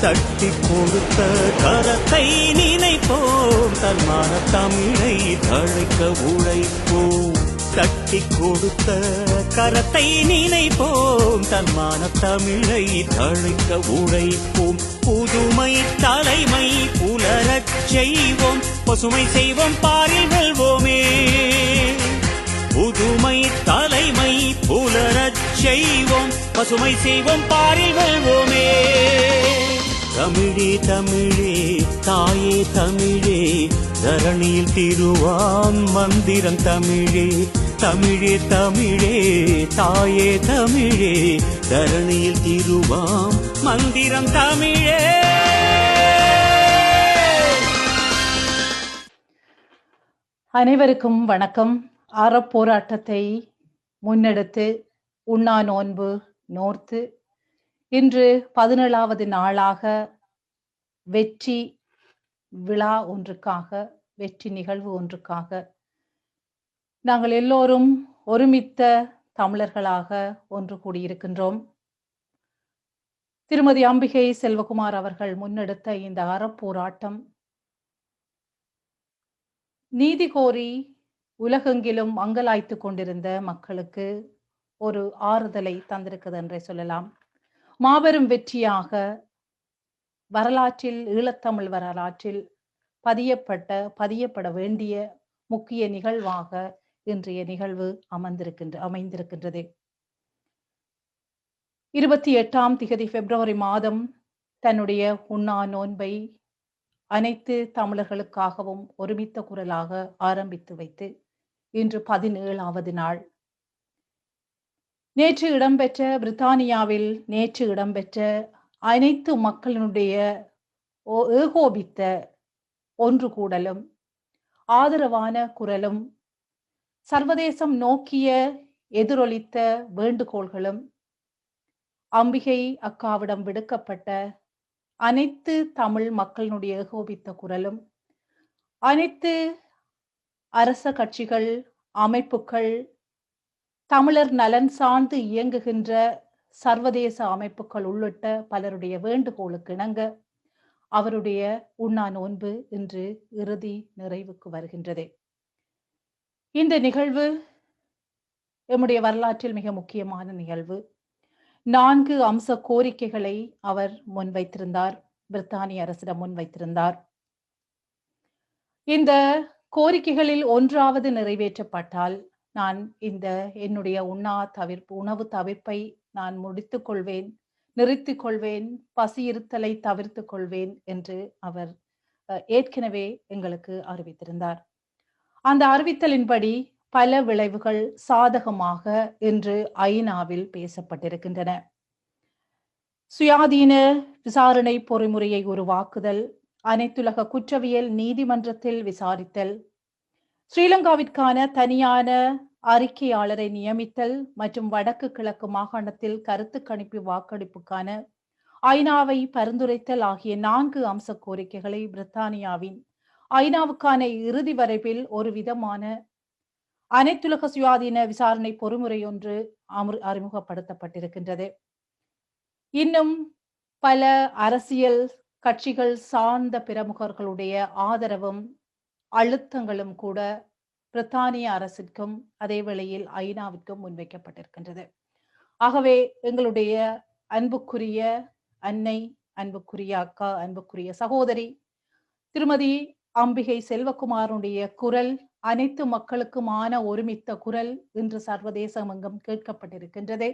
தட்டி கொடுத்த கரத்தை நினைப்போம், தன்மான தமிழை தழைக்க உழைப்போம். தட்டி கொடுத்த கரத்தை நினைப்போம், தன்மான தமிழை தழைக்க உழைப்போம். புதுமை தலைமை புலரச் செய்வோம், பசுமை செய்வோம், பாரில் வெல்வோமே. புதுமை தலைமை புலரச் செய்வோம், பசுமை செய்வோம், பாரில் வெல்வோமே. தமிழே தமிழே தாயே தமிழே, தரணியில் திருவான் மந்திரம் தமிழே. தமிழே தமிழே தாயே தமிழே, தரணியில் திருவாம் மந்திரம் தமிழே. அனைவருக்கும் வணக்கம். அறப்போராட்டத்தை முன்னெடுத்து உண்ணா நோன்பு நோர்த்து இன்று 17வது நாளாக வெற்றி விழா ஒன்றுக்காக, வெற்றி நிகழ்வு ஒன்றுக்காக நாங்கள் எல்லோரும் ஒருமித்த தமிழர்களாக ஒன்று கூடியிருக்கின்றோம். திருமதி அம்பிகை செல்வகுமார் அவர்கள் முன்னெடுத்த இந்த அறப்போராட்டம் நீதி கோரி உலகெங்கிலும் அங்கலாய்த்து கொண்டிருந்த மக்களுக்கு ஒரு ஆறுதலை தந்திருக்கிறது என்றே சொல்லலாம். மாபெரும் வெற்றியாக வரலாற்றில், ஈழத்தமிழ் வரலாற்றில் பதியப்பட வேண்டிய முக்கிய நிகழ்வாக இன்றைய நிகழ்வு அமைந்திருக்கின்றது. 28ஆம் திகதி பிப்ரவரி மாதம் தன்னுடைய உண்ணா நோன்பை அனைத்து தமிழர்களுக்காகவும் ஒருமித்த குரலாக ஆரம்பித்து வைத்து இன்று 17வது நாள். பிரித்தானியாவில் நேற்று இடம்பெற்ற அனைத்து மக்களினுடைய ஏகோபித்த ஒன்று கூடலும், ஆதரவான குரலும், சர்வதேசம் நோக்கிய எதிரொலித்த வேண்டுகோள்களும், அம்பிகை அக்காவிடம் விடுக்கப்பட்ட அனைத்து தமிழ் மக்களினுடைய ஏகோபித்த குரலும், அனைத்து அரச கட்சிகள், அமைப்புகள், தமிழர் நலன் சார்ந்து இயங்குகின்ற சர்வதேச அமைப்புகள் உள்ளிட்ட பலருடைய வேண்டுகோளுக்கு இணங்க அவருடைய உண்ணா நோன்பு இன்று இறுதி நிறைவுக்கு வருகின்றது. இந்த நிகழ்வு எம்முடைய வரலாற்றில் மிக முக்கியமான நிகழ்வு. 4 அம்ச கோரிக்கைகளை அவர் முன்வைத்திருந்தார், பிரித்தானிய அரசிடம் முன்வைத்திருந்தார். இந்த கோரிக்கைகளில் ஒன்றாவது நிறைவேற்றப்பட்டால் நான் என்னுடைய உணவு தவிர்ப்பை நான் முடித்துக் கொள்வேன், நிறுத்திக் கொள்வேன், பசியிருத்தலை தவிர்த்துக் கொள்வேன் என்று அவர் ஏற்கனவே எங்களுக்கு அறிவித்திருந்தார். அந்த அறிவித்தலின்படி பல விளைவுகள் சாதகமாக இன்று ஐநாவில் பேசப்பட்டிருக்கின்றன. சுயாதீன விசாரணை பொறிமுறையை உருவாக்குதல், அனைத்துலக குற்றவியல் நீதிமன்றத்தில் விசாரித்தல், ஸ்ரீலங்காவிற்கான தனியான அறிக்கையாளரை நியமித்தல் மற்றும் வடக்கு கிழக்கு மாகாணத்தில் கருத்து கணிப்பு வாக்கெடுப்புக்கான ஐநாவை பரிந்துரைத்தல் ஆகிய 4 அம்ச கோரிக்கைகளை பிரித்தானியாவின் ஐநாவுக்கான இறுதி வரைவில் ஒரு விதமான அனைத்துலக சுயாதீன விசாரணை பொறிமுறை ஒன்று அறிமுகப்படுத்தப்பட்டிருக்கின்றது. இன்னும் பல அரசியல் கட்சிகள் சார்ந்த பிரமுகர்களுடைய ஆதரவும் அழுத்தங்களும் கூட பிரித்தானிய அரசிற்கும் அதே வேளையில் ஐநாவிற்கும் முன்வைக்கப்பட்டிருக்கின்றது. ஆகவே எங்களுடைய அன்புக்குரிய அன்னை, அன்புக்குரிய அக்கா, அன்புக்குரிய சகோதரி திருமதி அம்பிகை செல்வகுமாருடைய குரல், அனைத்து மக்களுக்குமான ஒருமித்த குரல் இன்று சர்வதேசம் எங்கும் கேட்கப்பட்டிருக்கின்றது.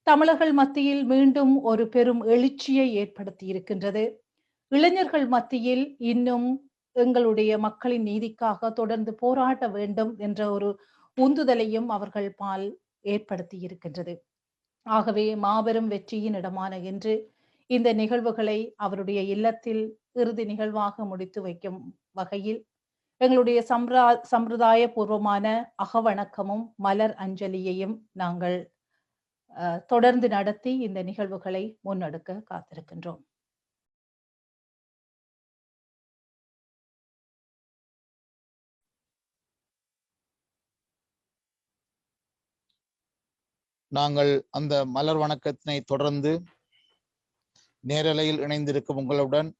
தமிழர்கள் மத்தியில் மீண்டும் ஒரு பெரும் எழுச்சியை ஏற்படுத்தி இருக்கின்றது. இளைஞர்கள் மத்தியில் இன்னும் எங்களுடைய மக்களின் நீதிக்காக தொடர்ந்து போராட வேண்டும் என்ற ஒரு உந்துதலையும் அவர்கள் பால் ஏற்படுத்தி இருக்கின்றது. ஆகவே மாபெரும் வெற்றியின் இடமான இன்று இந்த நிகழ்வுகளை அவருடைய இல்லத்தில் இறுதி நிகழ்வாக முடித்து வைக்கும் வகையில் எங்களுடைய சம்பிரதாய பூர்வமான அகவணக்கமும் மலர் அஞ்சலியையும் நாங்கள் தொடர்ந்து நடத்தி இந்த நிகழ்வுகளை முன்னெடுக்க காத்திருக்கின்றோம். நாங்கள் அந்த மலர் வணக்கத்தினை தொடர்ந்து நேரலையில் இணைந்திருக்கும் உங்களுடன்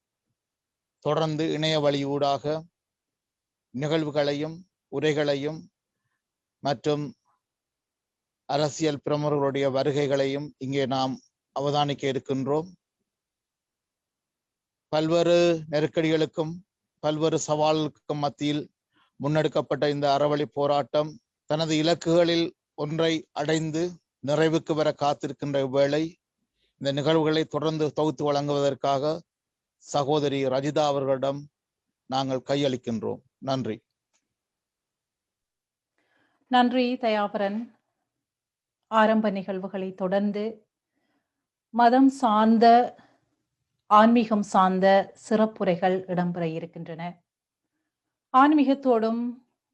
தொடர்ந்து இணைய வழியூடாக நிகழ்வுகளையும் உரைகளையும் மற்றும் அரசியல் பிரமுகர்களுடைய வருகைகளையும் இங்கே நாம் அவதானிக்க இருக்கின்றோம். பல்வேறு நெருக்கடிகளுக்கும் பல்வேறு சவால்களுக்கும் மத்தியில் முன்னெடுக்கப்பட்ட இந்த அறவழி போராட்டம் தனது இலக்குகளில் ஒன்றை அடைந்து நிறைவுக்கு வர காத்திருக்கின்ற வேளை இந்த நிகழ்வுகளை தொடர்ந்து தொகுத்து வழங்குவதற்காக சகோதரி ரஜிதா அவர்களிடம் நாங்கள் கையளிக்கின்றோம். நன்றி. நன்றி தயாபரன். ஆரம்ப நிகழ்வுகளை தொடர்ந்து மதம் சார்ந்த ஆன்மீகம் சார்ந்த சிறப்புரைகள் இடம்பெற இருக்கின்றன. ஆன்மீகத்தோடும்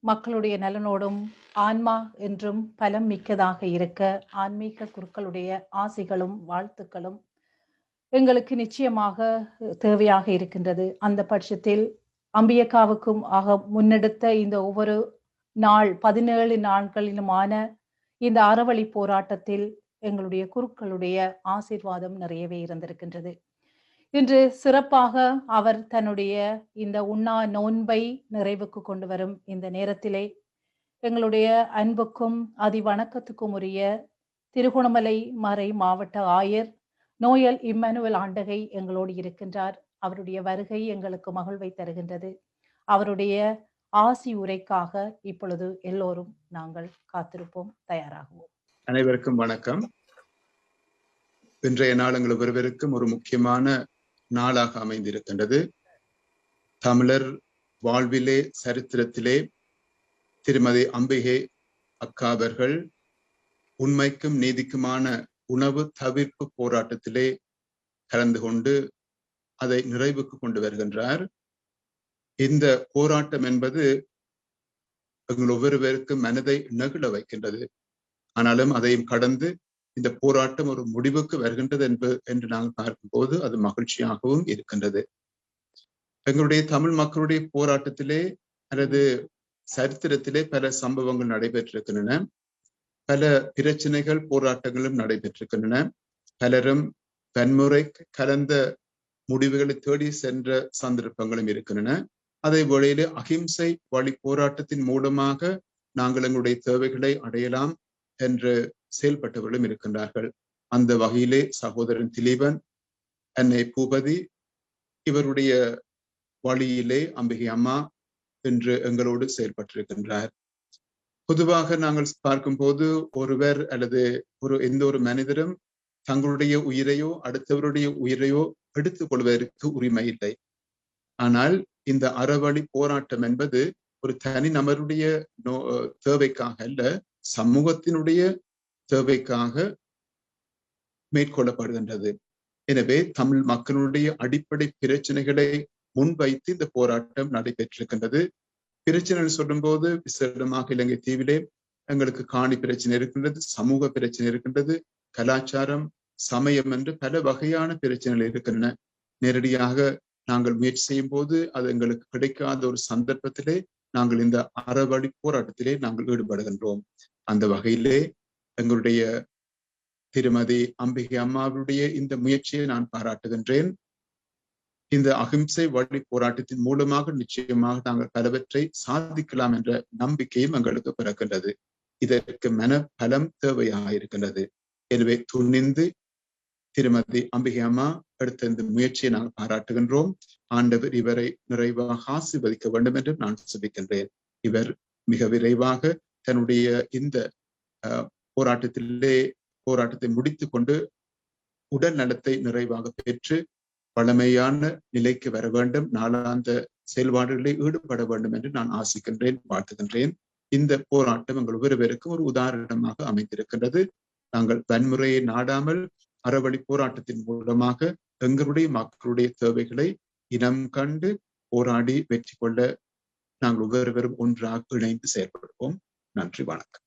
மக்களுடைய நலனோடும் ஆன்மா என்றும் பலம் மிக்கதாக இருக்க ஆன்மீக குருக்களுடைய ஆசிகளும் வாழ்த்துக்களும் எங்களுக்கு நிச்சயமாக தேவையாக இருக்கின்றது. அந்த பட்சத்தில் அம்பியக்காவுக்கும் முன்னெடுத்த இந்த ஒவ்வொரு நாள் 17 நாட்களிலுமான இந்த அறவழி போராட்டத்தில் எங்களுடைய குருக்களுடைய ஆசீர்வாதம் நிறையவே இருந்திருக்கின்றது. இன்று சிறப்பாக அவர் தன்னுடைய இந்த உண்ணா நோன்பை நிறைவுக்கு கொண்டு வரும் இந்த நேரத்திலே எங்களுடைய அன்புக்கும் அதிவணக்கத்துக்கும் உரிய திருகோணமலை மறை மாவட்ட ஆயர் நோயல் இம்மானுவேல் ஆண்டகை எங்களோடு இருக்கின்றார். அவருடைய வருகை எங்களுக்கு மகிழ்வை தருகின்றது. அவருடைய ஆசி உரைக்காக இப்பொழுது எல்லோரும் நாங்கள் காத்திருப்போம், தயாராகுவோம். அனைவருக்கும் வணக்கம். இன்றைய நாள் எங்கள் ஒருவருக்கும் ஒரு முக்கியமான நாளாக அமைந்திருக்கின்றது. தமிழர் வாழ்விலே சரித்திரத்திலே திருமதி அம்பிகை அக்கா அவர்கள் உண்மைக்கும் நீதிக்குமான உணவு தவிர்ப்பு போராட்டத்திலே கலந்து கொண்டு அதை நிறைவுக்கு கொண்டு வருகின்றார். இந்த போராட்டம் என்பது எங்கள் ஒவ்வொருவருக்கும் மனதை நெகிழ வைக்கின்றது. ஆனாலும் அதையும் கடந்து இந்த போராட்டம் ஒரு முடிவுக்கு வருகின்றது என்று நாங்கள் பார்க்கும்போது அது மகிழ்ச்சியாகவும் இருக்கின்றது. எங்களுடைய தமிழ் மக்களுடைய போராட்டத்திலே அல்லது சரித்திரத்திலே பல சம்பவங்கள் நடைபெற்றிருக்கின்றன. பல பிரச்சனைகள் போராட்டங்களும் நடைபெற்றிருக்கின்றன. பலரும் வன்முறை கலந்த முடிவுகளை தேடி சென்ற சந்தர்ப்பங்களும் இருக்கின்றன. அதே வேளையிலே அகிம்சை வழி போராட்டத்தின் மூலமாக நாங்கள் எங்களுடைய தேவைகளை அடையலாம் என்று செயல்பட்டவர்களும் இருக்கின்றார்கள். அந்த வகையிலே சகோதரன் திலீபன், அன்னை பூபதி இவருடைய வழியிலே அம்பிகை அம்மா என்று எங்களோடு செயல்பட்டிருக்கின்றார். பொதுவாக நாங்கள் பார்க்கும்போது ஒருவர் அல்லது எந்த ஒரு மனிதரும் தங்களுடைய உயிரையோ அடுத்தவருடைய உயிரையோ எடுத்துக் கொள்வதற்கு உரிமை இல்லை. ஆனால் இந்த அறவழி போராட்டம் என்பது ஒரு தனி நபருடைய தேவைக்காக அல்ல, சமூகத்தினுடைய தேவைக்காக மேற்கொள்ளப்படுகின்றது. எனவே தமிழ் மக்களுடைய அடிப்படை பிரச்சனைகளை முன்வைத்து இந்த போராட்டம் நடைபெற்றிருக்கின்றது. பிரச்சனை சொல்லும் போது விசேடமாக இலங்கை தீவிலே எங்களுக்கு காணி பிரச்சனை இருக்கின்றது, சமூக பிரச்சனை இருக்கின்றது, கலாச்சாரம், சமயம் என்று பல வகையான பிரச்சனைகள் இருக்கின்றன. நேரடியாக நாங்கள் முயற்சி செய்யும் போது அது எங்களுக்கு கிடைக்காத ஒரு சந்தர்ப்பத்திலே நாங்கள் இந்த அறவழி போராட்டத்திலே நாங்கள் ஈடுபடுகின்றோம். அந்த வகையிலே எங்களுடைய திருமதி அம்பிகை அம்மாவுடைய இந்த முயற்சியை நான் பாராட்டுகின்றேன். இந்த அகிம்சை வழி போராட்டத்தின் மூலமாக நிச்சயமாக நாங்கள் பலவற்றை சாதிக்கலாம் என்ற நம்பிக்கையும் எங்களுக்கு பிறக்கின்றது. இதற்கு மன பலம் தேவையாக இருக்கின்றது. எனவே துணிந்து திருமதி அம்பிகை அம்மா எடுத்த இந்த முயற்சியை நாங்கள் பாராட்டுகின்றோம். ஆண்டவர் இவரை நிறைவாக ஆசீர்வதிக்க வேண்டும் என்று நான் சொல்லிக்கின்றேன். இவர் மிக விரைவாக தன்னுடைய இந்த போராட்டத்தை முடித்துக் கொண்டு உடல் நலத்தை நிறைவாக பெற்று பழமையான நிலைக்கு வர வேண்டும், நாளாந்த செயல்பாடுகளில் ஈடுபட வேண்டும் என்று நான் ஆசிக்கின்றேன், வாழ்த்துகின்றேன். இந்த போராட்டம் எங்கள் ஒவ்வொருவருக்கும் ஒரு உதாரணமாக அமைந்திருக்கின்றது. நாங்கள் வன்முறையை நாடாமல் அறவழி போராட்டத்தின் மூலமாக எங்களுடைய மக்களுடைய தேவைகளை இனம் கண்டு போராடி வெற்றி கொள்ள நாங்கள் ஒவ்வொருவரும் ஒன்றாக இணைந்து செயல்படுவோம். நன்றி, வணக்கம்.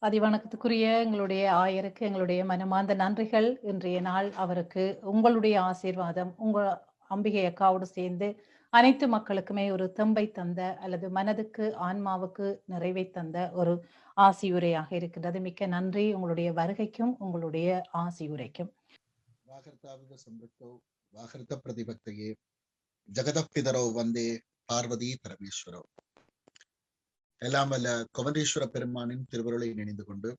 அதிவணக்கத்துக்குரிய எங்களுடைய ஆயருக்கு எங்களுடைய மனமார்ந்த நன்றிகள். இன்றைய நாள் அவருக்கு உங்களுடைய ஆசீர்வாதம் உங்கள் அம்பிகை அக்காவோடு சேர்ந்து அனைத்து மக்களுக்குமே ஒரு தெம்பை தந்த அல்லது மனதுக்கு ஆன்மாவுக்கு நிறைவை தந்த ஒரு ஆசியுரையாக இருக்கின்றது. மிக்க நன்றி உங்களுடைய வருகைக்கும் உங்களுடைய ஆசியுரைக்கும். வாகர்த்தாவித சம்பிருத்தோ வாகர்த்த பிரதிபக்தையே ஜெகதப்பிதரோ வந்தே பார்வதி பரமேஸ்வரோ. எல்லாம் வல்ல குமரேஸ்வர பெருமானின் திருவருளை நினைந்து கொண்டு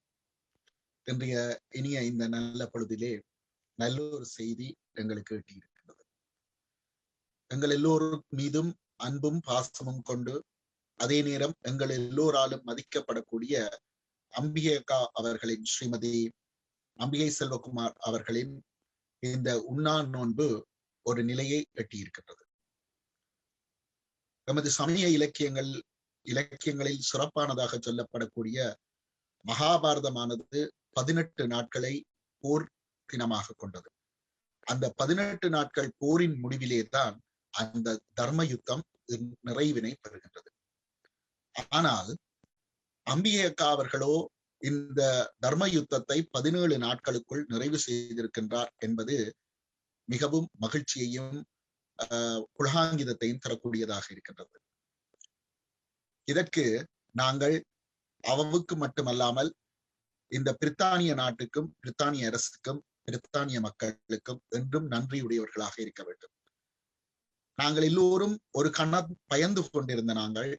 இன்றைய இனிய இந்த நல்ல பொழுதிலே நல்ல ஒரு செய்தி எங்களுக்கு எட்டியிருக்கிறது. எங்கள் எல்லோரும் மீதும் அன்பும் பாசமும் கொண்டு அதே நேரம் எங்கள் எல்லோராலும் மதிக்கப்படக்கூடிய அம்பிகா அவர்களின் ஸ்ரீமதி அம்பிகை செல்வகுமார் அவர்களின் இந்த உண்ணா நோன்பு ஒரு நிலையை எட்டியிருக்கின்றது. நமது சமய இலக்கியங்களில் சிறப்பானதாக சொல்லப்படக்கூடிய மகாபாரதமானது 18 நாட்களை போர் தினமாக கொண்டது. அந்த 18 நாட்கள் போரின் முடிவிலே தான் அந்த தர்ம யுத்தம் நிறைவினை பெறுகின்றது. ஆனால் அம்பிகை அக்கா அவர்களோ இந்த தர்ம யுத்தத்தை 17 நாட்களுக்குள் நிறைவு செய்திருக்கின்றார் என்பது மிகவும் மகிழ்ச்சியையும் புலகாங்கிதத்தையும் தரக்கூடியதாக இருக்கின்றது. இதற்கு நாங்கள் அவவுக்கு மட்டுமல்லாமல் இந்த பிரித்தானிய நாட்டுக்கும் பிரித்தானிய அரசுக்கும் பிரித்தானிய மக்களுக்கும் என்றும் நன்றியுடையவர்களாக இருக்க வேண்டும். நாங்கள் எல்லோரும் ஒரு பயந்து கொண்டிருந்த நாங்கள்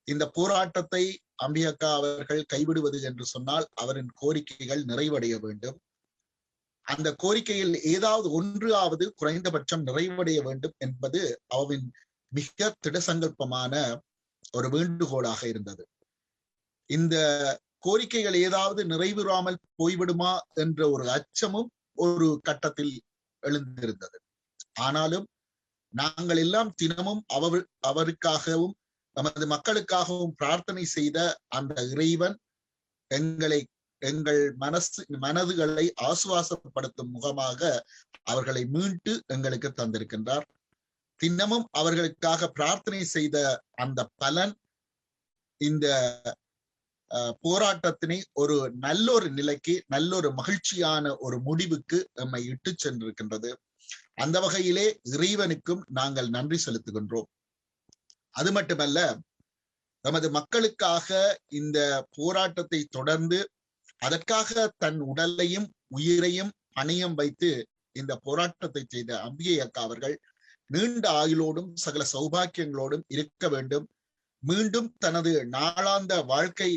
இந்த போராட்டத்தை அம்பிகா அவர்கள் கைவிடுவது என்று சொன்னால் அவரின் கோரிக்கைகள் நிறைவடைய வேண்டும். அந்த கோரிக்கையில் ஏதாவது ஒன்றாவது குறைந்தபட்சம் நிறைவடைய வேண்டும் என்பது அவவின் மிக திடசங்கல்பமான ஒரு வேண்டுகோளாக இருந்தது. இந்த கோரிக்கைகள் ஏதாவது நிறைவேறாமல் போய்விடுமா என்ற ஒரு அச்சமும் ஒரு கட்டத்தில் எழுந்திருந்தது. ஆனாலும் நாங்கள் எல்லாம் தினமும் அவருக்காகவும் நமது மக்களுக்காகவும் பிரார்த்தனை செய்த அந்த இறைவன் எங்கள் மனதுகளை ஆசுவாசப்படுத்தும் முகமாக அவர்களை மீண்டு எங்களுக்கு தந்திருக்கின்றார். தினமும் அவர்களுக்காக பிரார்த்தனை செய்த அந்த பலன் இந்த போராட்டத்தினை ஒரு நல்லொரு நிலைக்கு நல்லொரு மகிழ்ச்சியான ஒரு முடிவுக்கு நம்மை இட்டு சென்றிருக்கின்றது. அந்த வகையிலே இறைவனுக்கும் நாங்கள் நன்றி செலுத்துகின்றோம். அது மட்டுமல்ல, நமது மக்களுக்காக இந்த போராட்டத்தை தொடர்ந்து அதற்காக தன் உடலையும் உயிரையும் பணியம் வைத்து இந்த போராட்டத்தை செய்த அம்பிகை அக்கா அவர்கள் நீண்ட ஆயுளோடும் சகல சௌபாக்கியங்களோடும் இருக்க வேண்டும். மீண்டும் தனது நாளாந்த வாழ்க்கை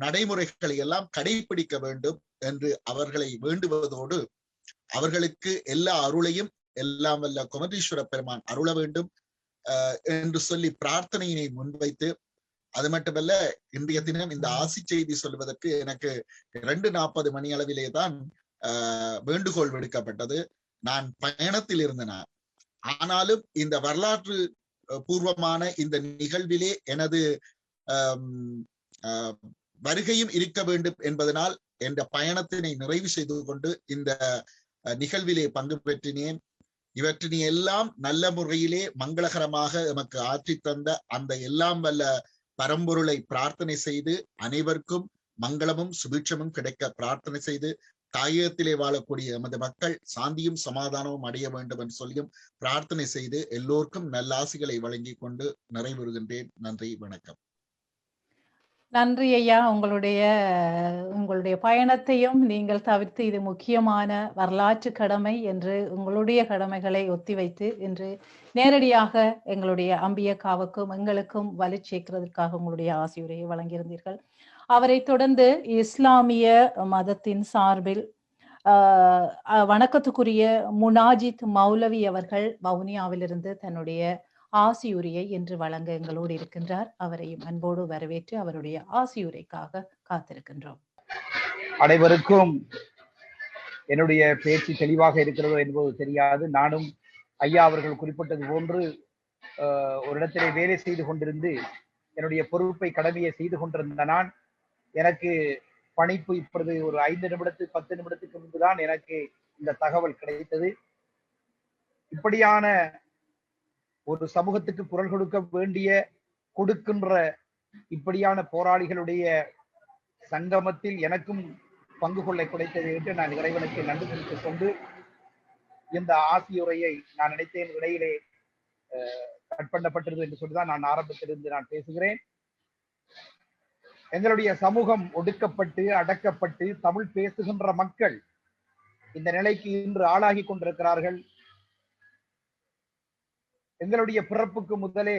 நடைமுறைகளை எல்லாம் கடைபிடிக்க வேண்டும் என்று அவர்களை வேண்டுவதோடு அவர்களுக்கு எல்லா அருளையும் எல்லாம் வல்ல குமரேஸ்வர பெருமான் அருள வேண்டும் என்று சொல்லி பிரார்த்தனையினை முன்வைத்து, அது மட்டுமல்ல, இன்றைய தினம் இந்த ஆசி செய்தி சொல்வதற்கு எனக்கு 2:40 மணி அளவிலே தான் வேண்டுகோள் விடுக்கப்பட்டது. நான் பயணத்தில் இருந்தேன். ஆனாலும் இந்த வரலாற்று பூர்வமான இந்த நிகழ்விலே எனது வருகையும் இருக்க வேண்டும் என்பதனால் என்ற பயணத்தினை நிறைவு செய்து கொண்டு இந்த நிகழ்விலே பங்கு பெற்றினேன். இவற்றினை எல்லாம் நல்ல முறையிலே மங்களகரமாக எமக்கு ஆற்றி தந்த அந்த எல்லாம் வல்ல பரம்பொருளை பிரார்த்தனை செய்து அனைவருக்கும் மங்களமும் சுபிட்சமும் கிடைக்க பிரார்த்தனை செய்து தாயகத்திலே வாழக்கூடிய எமது மக்கள் சாந்தியும் சமாதானமும் அடைய வேண்டும் என்று சொல்லியும் பிரார்த்தனை செய்து எல்லோருக்கும் நல்லாசிகளை வழங்கி கொண்டு நிறைவுறுகின்றேன். நன்றி, வணக்கம். நன்றி ஐயா. உங்களுடைய பயணத்தையும் நீங்கள் தவிர்த்து இது முக்கியமான வரலாற்று கடமை என்று உங்களுடைய கடமைகளை ஒத்திவைத்து இன்று நேரடியாக எங்களுடைய அம்பியக்காவுக்கும் எங்களுக்கும் வலு சேர்க்கிறதுக்காக உங்களுடைய ஆசியுரையை வழங்கியிருந்தீர்கள். அவரை தொடர்ந்து இஸ்லாமிய மதத்தின் சார்பில் வணக்கத்துக்குரிய முனாஜித் மௌலவி அவர்கள் வவுனியாவிலிருந்து தன்னுடைய ஆசியுரையை என்று வழங்க எங்களோடு இருக்கின்றார். அவரையும் அன்போடு வரவேற்று அவருடைய ஆசியுரைக்காக காத்திருக்கின்றோம். அனைவருக்கும் என்னுடைய பேச்சு தெளிவாக இருக்கிறதோ என்பது தெரியாது. நானும் ஐயா அவர்கள் குறிப்பிட்டது போன்று ஒரு இடத்திலே வேலை செய்து கொண்டிருந்து என்னுடைய பொறுப்பை கடமையை செய்து கொண்டிருந்த நான், எனக்கு பணிப்பு இப்பொழுது ஒரு 5 நிமிடத்து 10 நிமிடத்துக்கு முன்புதான் எனக்கு இந்த தகவல் கிடைத்தது. இப்படியான ஒரு சமூகத்துக்கு குரல் கொடுக்கின்ற இப்படியான போராளிகளுடைய சங்கமத்தில் எனக்கும் பங்கு கொள்ள கிடைத்தது என்று நான் இறைவனுக்கு நன்றி தெரிவித்துக் கொண்டு இந்த ஆசியுரையை நான் நினைத்தேன் இடையிலே கட் பண்ணப்பட்டது என்று சொல்லிதான் நான் ஆரம்பத்திலிருந்து நான் பேசுகிறேன். எங்களுடைய சமூகம் ஒடுக்கப்பட்டு அடக்கப்பட்டு தமிழ் பேசுகின்ற மக்கள் இந்த நிலைக்கு இன்று ஆளாகி கொண்டிருக்கிறார்கள். எங்களுடைய பிறப்புக்கு முதலே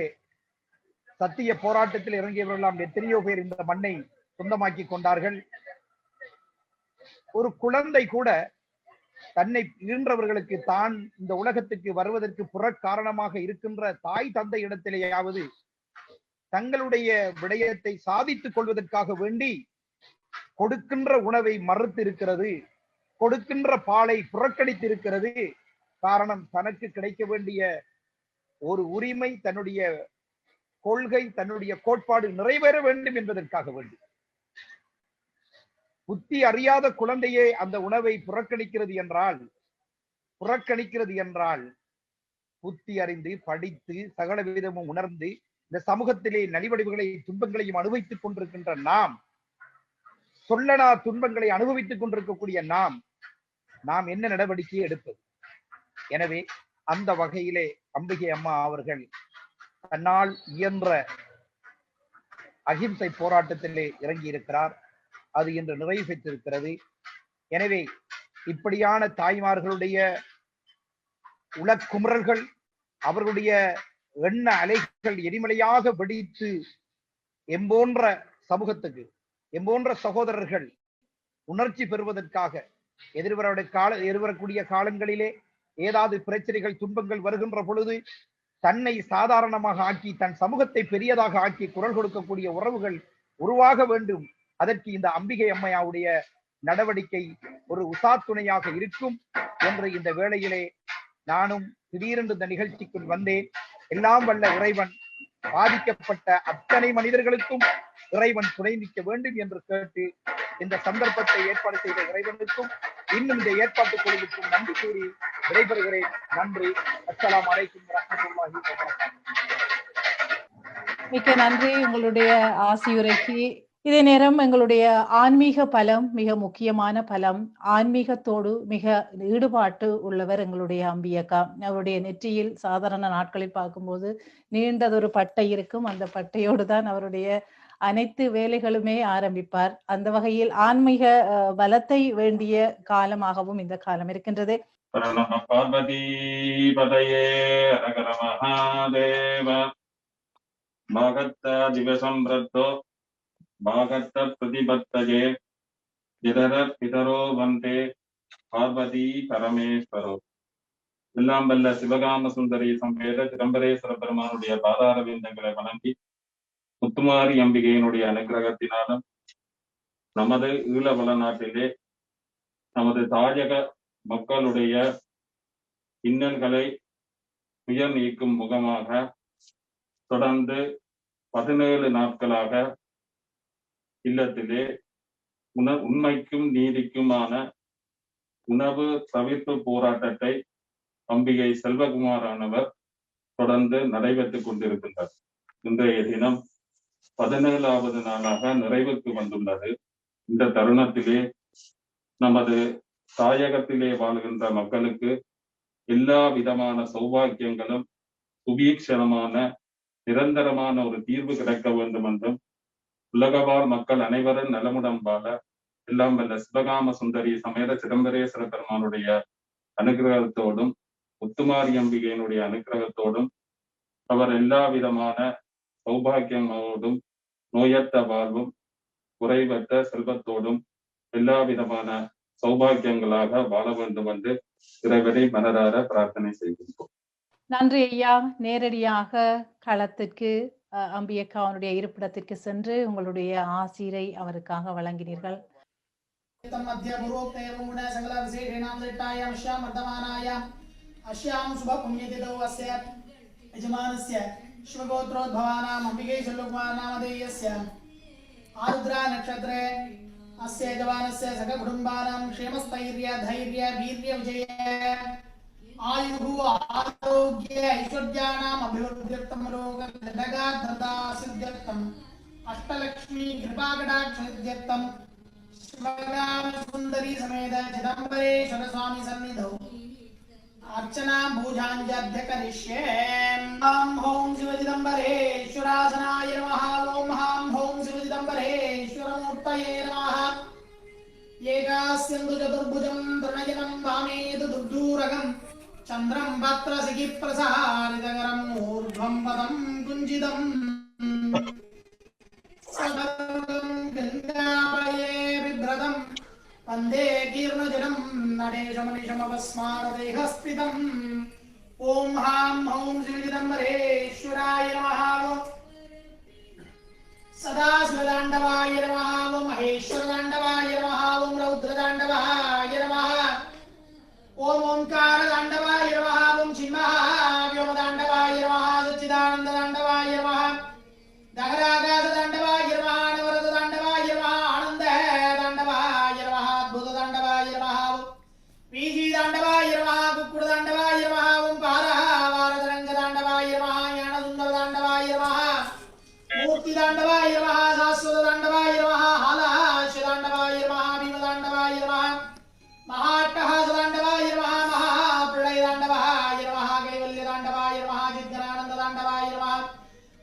சத்திய போராட்டத்தில் இறங்கியவர்களாம் எத்தனையோ பேர் இந்த மண்ணை சொந்தமாக்கி கொண்டார்கள். ஒரு குழந்தை கூட தன்னை ஈன்றவர்களுக்கு தான் இந்த உலகத்துக்கு வருவதற்கு புறக்காரணமாக இருக்கின்ற தாய் தந்தை இடத்திலேயாவது தங்களுடைய விடயத்தை சாதித்துக் கொள்வதற்காக வேண்டி கொடுக்கின்ற உணவை மறுத்து இருக்கிறது, கொடுக்கின்ற பாலை புறக்கணித்திருக்கிறது. காரணம், தனக்கு கிடைக்க வேண்டிய ஒரு உரிமை, தன்னுடைய கொள்கை, தன்னுடைய கோட்பாடு நிறைவேற வேண்டும் என்பதற்காக வேண்டி. புத்தி அறியாத குழந்தையே அந்த உணவை புறக்கணிக்கிறது என்றால் புத்தி அறிந்து படித்து சகல விதமும் உணர்ந்து இந்த சமூகத்திலே நலிவடைவுகளையும் துன்பங்களையும் அனுபவித்துக் கொண்டிருக்கின்ற நாம், சொல்லனா துன்பங்களை அனுபவித்துக் கொண்டிருக்கக்கூடிய நாம் என்ன நடவடிக்கையை எடுப்பது? எனவே அந்த வகையிலே அம்பிகை அம்மா அவர்கள் தன்னால் இயன்ற அகிம்சை போராட்டத்திலே இறங்கி இருக்கிறார். அது இன்று நிறைவு பெற்றிருக்கிறது. எனவே இப்படியான தாய்மார்களுடைய உளக்குமுறல்கள், அவர்களுடைய எண்ண அலைகள் எரிமலையாக வெடித்து எம்போன்ற சமூகத்துக்கு, எம்போன்ற சகோதரர்கள் உணர்ச்சி பெறுவதற்காக எதிர்வரக்கூடிய காலங்களிலே ஏதாவது பிரச்சனைகள் துன்பங்கள் வருகின்ற பொழுது தன்னை சாதாரணமாக ஆக்கி தன் சமூகத்தை பெரியதாக ஆக்கி குரல் கொடுக்கக்கூடிய உறவுகள் உருவாக வேண்டும். அதற்கு இந்த அம்பிகை அம்மையாவுடைய நடவடிக்கை ஒரு உசாத்துணையாக இருக்கும் என்று இந்த வேளையிலே நானும் திடீரென்று இந்த நிகழ்ச்சிக்குள் வந்தேன். எல்லாம் வல்ல இறைவன் பாதிக்கப்பட்ட அத்தனை மனிதர்களுக்கும் இறைவன் துணை நிற்க வேண்டும் என்று கேட்டு இந்த சந்தர்ப்பத்தை ஏற்பாடு செய்த இறைவனுக்கும் இன்னும் இந்த ஏற்பாட்டு குழுவுக்கும் நன்றி கூறி விடைபெறுகிறேன். நன்றி. அஸ்ஸலாமு அலைக்கும் வரஹ்மத்துல்லாஹி வபரகாத்துஹு. மிக்க நன்றி உங்களுடைய ஆசியுரைக்கு. இதே நேரம் எங்களுடைய ஆன்மீக பலம் மிக முக்கியமான பலம். ஆன்மீகத்தோடு மிக ஈடுபாட்டு உள்ளவர் எங்களுடைய அம்பியக்கா. அவருடைய நெற்றியில் சாதாரண நாட்களில் பார்க்கும்போது நீண்டதொரு பட்டை இருக்கும். அந்த பட்டையோடு தான் அவருடைய அனைத்து வேலைகளுமே ஆரம்பிப்பார். அந்த வகையில் ஆன்மீக பலத்தை வேண்டிய காலமாகவும் இந்த காலம் இருக்கின்றது. பார்வதி பதையே ஹர மகாதேவ பாகத்த திவசம்பிரத்தோ பாகத்த பிரதிபத்தஜே ஜிதர பிதரோ வந்தே பார்வதி பரமேஸ்வரோ. எல்லாம் வல்ல சிவகாம சுந்தரி சம்பேத சிதம்பரேஸ்வர பெருமானுடைய பாதார விந்தங்களை வணங்கி முத்துமாரி அம்பிகையினுடைய அனுகிரகத்தினாலும் நமது ஈழவள நாட்டிலே நமது தாயக மக்களுடைய இன்னல்களை உயர் நீக்கும் முகமாக தொடர்ந்து 17 நாட்களாக இல்லத்திலே உண்மைக்கும் நீதிக்குமான உணவு தவிர்ப்பு போராட்டத்தை அம்பிகை செல்வகுமாரானவர் தொடர்ந்து நடைபெற்றுக் கொண்டிருக்கின்றார். இன்றைய தினம் 17வது நாளாக நிறைவுக்கு வந்துள்ளது. இந்த தருணத்திலே நமது தாயகத்திலே வாழ்கின்ற மக்களுக்கு எல்லா விதமான சௌபாக்கியங்களும் சுபீட்சணமான நிரந்தரமான ஒரு தீர்வு கிடைக்க வேண்டும் என்றும் உலகவாழ் மக்கள் அனைவரும் நலமுடன் வாழ எல்லாம் வல்ல சிவகாம சுந்தரி சமேத சிதம்பரேஸ்வர பெருமானுடைய அனுகிரகத்தோடும் முத்துமாரி அம்பிகையினுடைய அனுகிரகத்தோடும் அவர் எல்லா விதமான சௌபாக்கியங்களோடும் நோயற்ற வாழ்வும் குறைவற்ற செல்வத்தோடும் எல்லா விதமான சௌபாக்கியங்களாக வாழ வேண்டும் என்று இறைவனை மனதார பிரார்த்தனை செய்கின்றோம். நன்றி ஐயா. நேரடியாக களத்திற்கு அம்பியக்காவனுடைய இருப்பிடத்திற்கு சென்று உங்களுடைய ஆசிரை அவருக்காக வழங்கினீர்கள். आरुद्रा नक्षत्रे अस्य जवानस्य सककुटुम्बानां क्षेमस्थैर्य धैर्य वीर्य विजय आयुः आरोग्य ऐश्वर्याणाम् अभिवृद्ध्यर्थं रोगदण्डगाधृता सिद्ध्यर्थम् अष्टलक्ष्मी कृपाकटाक्षसिद्ध्यर्थं शिवगाम सुन्दरी समेत चिदम्बरेश्वर स्वामी सन्निधौ अर्चना पूजाञ्जध्य करिष्ये। ॐ ॐ शिवचिदम्बरेश्वरासनाय नमः। ॐ ॐ शिवचिदम्बरेश्वरमूर्तये नमः। ஏகாஸ்யந்து சதுர்புஜம் பிரணயனம் வாமேது துர்தூரகம் சந்திரம் பத்ரசிகி பிரசாரிதகரம் ஊர்ಧ್ವம் பதம் குஞ்சிதம் சதம் கங்காபயே விப்ரதம் வந்தே கீர்ணஜனம் நடேஷமனிஷமபஸ்மாரதேகஸ்திதம் ஓம் ஹாம் ஹௌம் ஸ்ரீஜிதம்பரேஸ்வராய நமः सदाशिवताण्डवाय नमः ओं महेश्वरताण्डवाय नमः ओं रौद्रताण्डवाय नमः ओं ओंकारताण्डवाय नमः ओं चिन्महाव्योमताण्डवाय नमः सच्चिदानन्दताण्डवाय नमः दगरागासताण्डवाय नमः नवरतताण्डवाय नमः आनन्दताण्डवाय नमः अद्भुतताण्डवाय नमः वीजीताण्डवाय नमः कुक्कुटताण्डवाय नमः ओं पारवारतरङ्गताण्डवाय नमः ज्ञानसुन्दरताण्डवाय नमः मूर्तिताण्डवाय नमः शाश्वतताण्डवाय नमः हालाश्यताण्डवाय नमः भीमताण्डवाय नमः महाट्टहासताण्डवाय नमः महाप्रलयताण्डवाय नमः कैवल्यताण्डवाय नमः जिद्गणानन्दताण्डवाय नमः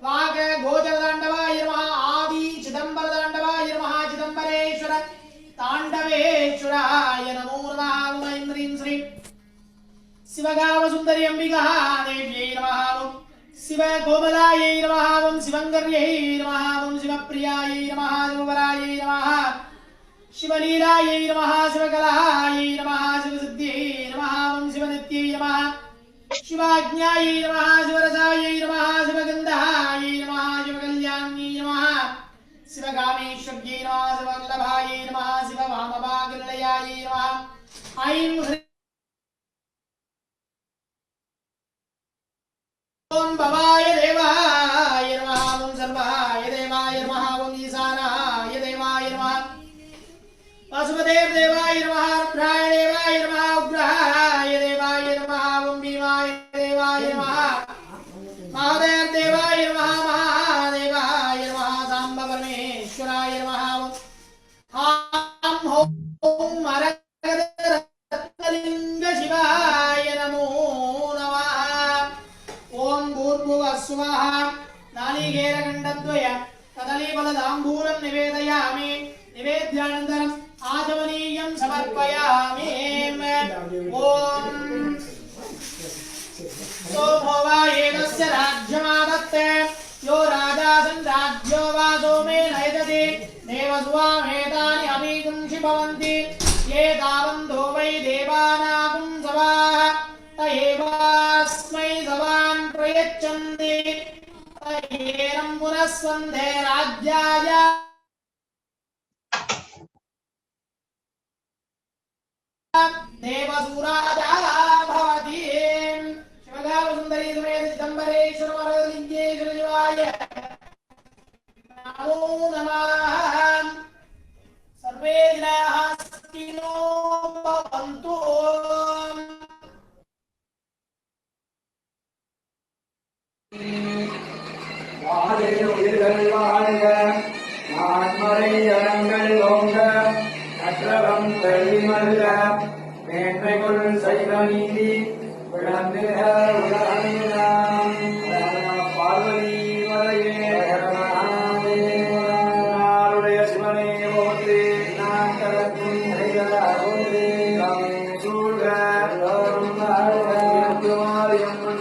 वागगोचरताण्डवाय नमः आदि चिदम्बरताण्डवाय नमः चिदम्बरेश्वर ताण्डवेश्वराय नमो नमः ओम ऐन्द्रीं श्रीं शिवगावसुन्दरी अम्बिका देव्यै नमः शिव गोमलायै नमः ओं शिवङ्गर्यै नमः ओं शिवप्रियायै नमः शिववरायै नमः शिवलीलायै नमः शिवकलायै नमः शिवसिद्ध्यै नमः ओं शिवनित्यै नमः शिवाज्ञायै नमः शिवरसायै नमः शिवगन्धायै नमः शिवकल्याण्यै नमः शिवकामेश्वर्यै नमः शिववल्लभायै नमः शिववामभागनिलयायै नमः ऐं ओं भवाय देवाय नमः ओं सर्वाय देवाय नमः ओं ईशानाय देवाय नमः वासुदेव देवाय नमः रुद्राय देवाय नमः उग्राय देवाय नमः ओं भीमाय देवाय नमः महादेव देवाय नमः महादेवाय नमः साम्ब परमेश्वराय नमः हां हों मरकतलिंग शिवाय नमो ओं भूर्भुवः स्वः नालिकेरखण्डद्वय कदलीफलताम्बूलं निवेदयामि निवेद्यानन्तरम् आचमनीयं समर्पयामि ओं सोमो वा एतस्य राज्यमादत्ते यो राजासन् राज्यो वा सोमेन यजति देवसुवामेतानि अमीगुंषि भवन्ति ये तावन्तो वै देवानागुं सवाः तयेवास्मै सवान् प्रयच्छन्ति तयेनं पुनस्वन्दे राज्याय देवसुराजा भवति शिवगावसुन्दरी समेत चिदम्बरेश्वर वरदलिङ्गेश्वर शिवाय नमो नमः सर्वे जनाः सुखिनो भवन्तु வாழிய உயிர்கள் வாழ்க நான்மறை அறங்கள் ஓங்க நற்றவம் கல்வி மல்க மேன்மைகள் சைவ நீதி விளங்குக உலகெல்லாம் பார்வதி வரையே சிவனே போற்றி நான் கலக்கும் சூழ்க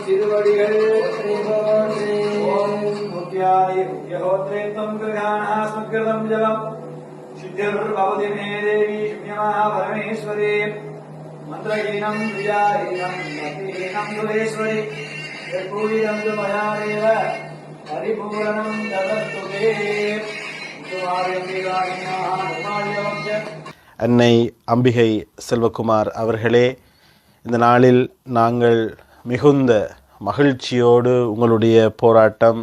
திருவடிகள் यहोत्रेत्वं गृहाणः स्मृतं जलम् सिद्धिर्भवति मे देवी शून्यमाः परमेश्वरी मन्त्रहीनं प्रियाहीनं भक्तिहीनं सुरेश्वरी यत्पूजितं तु मया देव परिपूरणं ददतु ते அன்னை அம்பிகை செல்வகுமார் அவர்களே, இந்த நாளில் நாங்கள் மிகுந்த மகிழ்ச்சியோடு உங்களுடைய போராட்டம்